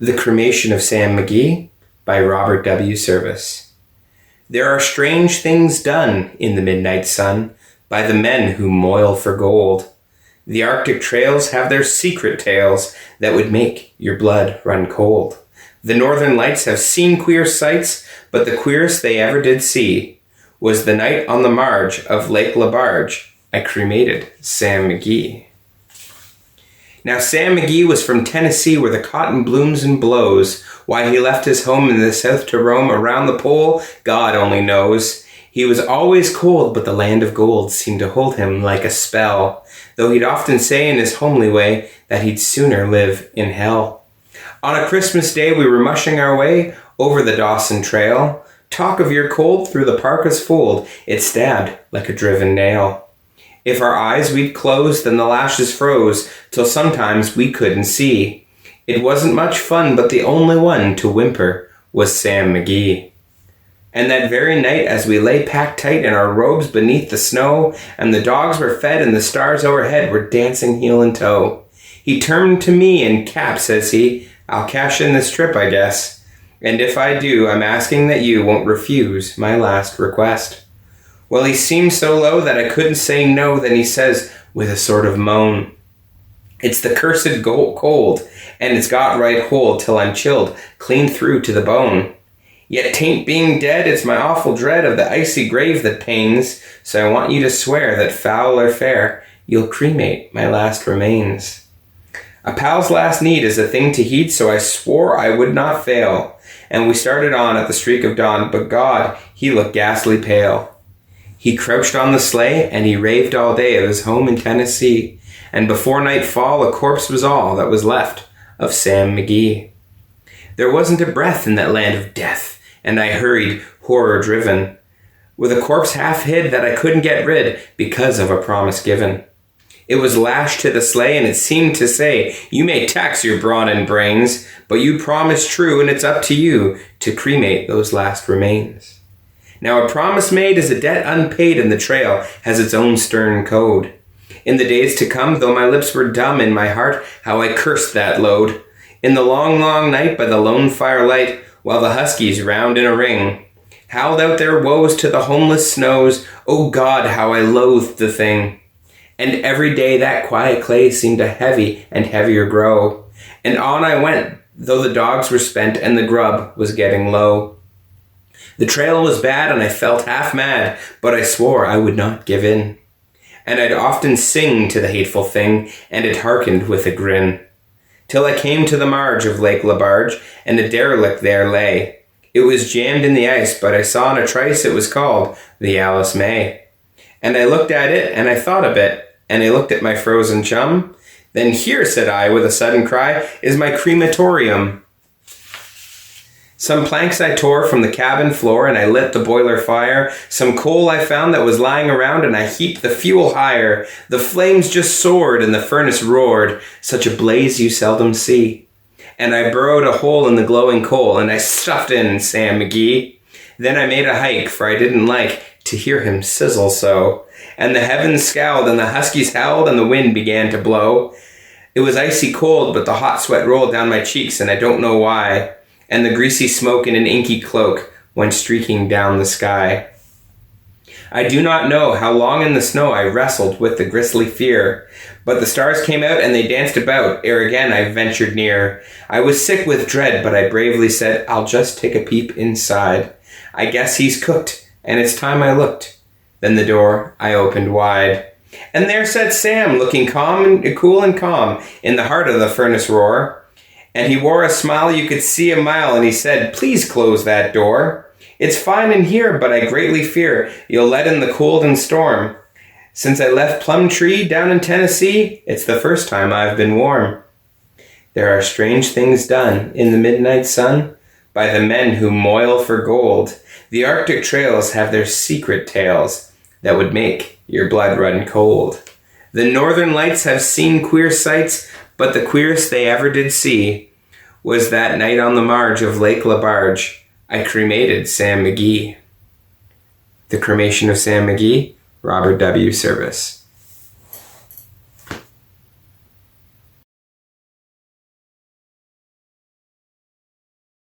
The Cremation of Sam McGee by Robert W. Service. There are strange things done in the midnight sun by the men who moil for gold. The Arctic trails have their secret tales that would make your blood run cold. The Northern Lights have seen queer sights, but the queerest they ever did see was the night on the marge of Lake Lebarge. I cremated Sam McGee. Now Sam McGee was from Tennessee, where the cotton blooms and blows. Why he left his home in the south to roam around the pole, God only knows. He was always cold, but the land of gold seemed to hold him like a spell, though he'd often say in his homely way that he'd sooner live in hell. On a Christmas day we were mushing our way over the Dawson Trail. Talk of your cold through the parka's fold, it stabbed like a driven nail. If our eyes we'd closed, then the lashes froze, till sometimes we couldn't see. It wasn't much fun, but the only one to whimper was Sam McGee. And that very night, as we lay packed tight in our robes beneath the snow, and the dogs were fed and the stars overhead were dancing heel and toe, he turned to me and Cap, says he, I'll cash in this trip, I guess. And if I do, I'm asking that you won't refuse my last request. Well, he seemed so low that I couldn't say no. Then he says, with a sort of moan, it's the cursed cold, and it's got right hold till I'm chilled clean through to the bone. Yet 'tain't being dead, it's my awful dread of the icy grave that pains, so I want you to swear that foul or fair, you'll cremate my last remains. A pal's last need is a thing to heed, so I swore I would not fail, and we started on at the streak of dawn, but God, he looked ghastly pale. He crouched on the sleigh, and he raved all day of his home in Tennessee, and before nightfall a corpse was all that was left of Sam McGee. There wasn't a breath in that land of death, and I hurried, horror-driven, with a corpse half hid that I couldn't get rid because of a promise given. It was lashed to the sleigh, and it seemed to say, you may tax your brawn and brains, but you promised true, and it's up to you to cremate those last remains. Now a promise made is a debt unpaid, and the trail has its own stern code. In the days to come, though my lips were dumb, in my heart how I cursed that load. In the long, long night by the lone firelight, while the huskies round in a ring howled out their woes to the homeless snows, oh God, how I loathed the thing. And every day that quiet clay seemed to heavy and heavier grow, and on I went, though the dogs were spent and the grub was getting low. The trail was bad and I felt half mad, but I swore I would not give in. And I'd often sing to the hateful thing, and it hearkened with a grin. Till I came to the marge of Lake Lebarge, and a derelict there lay. It was jammed in the ice, but I saw in a trice it was called the Alice May. And I looked at it, and I thought a bit, and I looked at my frozen chum. Then here, said I, with a sudden cry, is my crematorium. Some planks I tore from the cabin floor, and I lit the boiler fire. Some coal I found that was lying around, and I heaped the fuel higher. The flames just soared, and the furnace roared, such a blaze you seldom see. And I burrowed a hole in the glowing coal, and I stuffed in Sam McGee. Then I made a hike, for I didn't like to hear him sizzle so. And the heavens scowled, and the huskies howled, and the wind began to blow. It was icy cold, but the hot sweat rolled down my cheeks, and I don't know why. And the greasy smoke in an inky cloak went streaking down the sky. I do not know how long in the snow I wrestled with the grisly fear, but the stars came out and they danced about ere again I ventured near. I was sick with dread, but I bravely said, I'll just take a peep inside. I guess he's cooked, and it's time I looked. Then the door I opened wide, and there sat Sam, looking cool and calm in the heart of the furnace roar. And he wore a smile you could see a mile, and he said, please close that door. It's fine in here, but I greatly fear you'll let in the cold and storm. Since I left Plumtree down in Tennessee, it's the first time I've been warm. There are strange things done in the midnight sun by the men who moil for gold. The Arctic trails have their secret tales that would make your blood run cold. The Northern Lights have seen queer sights, but the queerest they ever did see was that night on the marge of Lake Lebarge. I cremated Sam McGee. The Cremation of Sam McGee, Robert W. Service.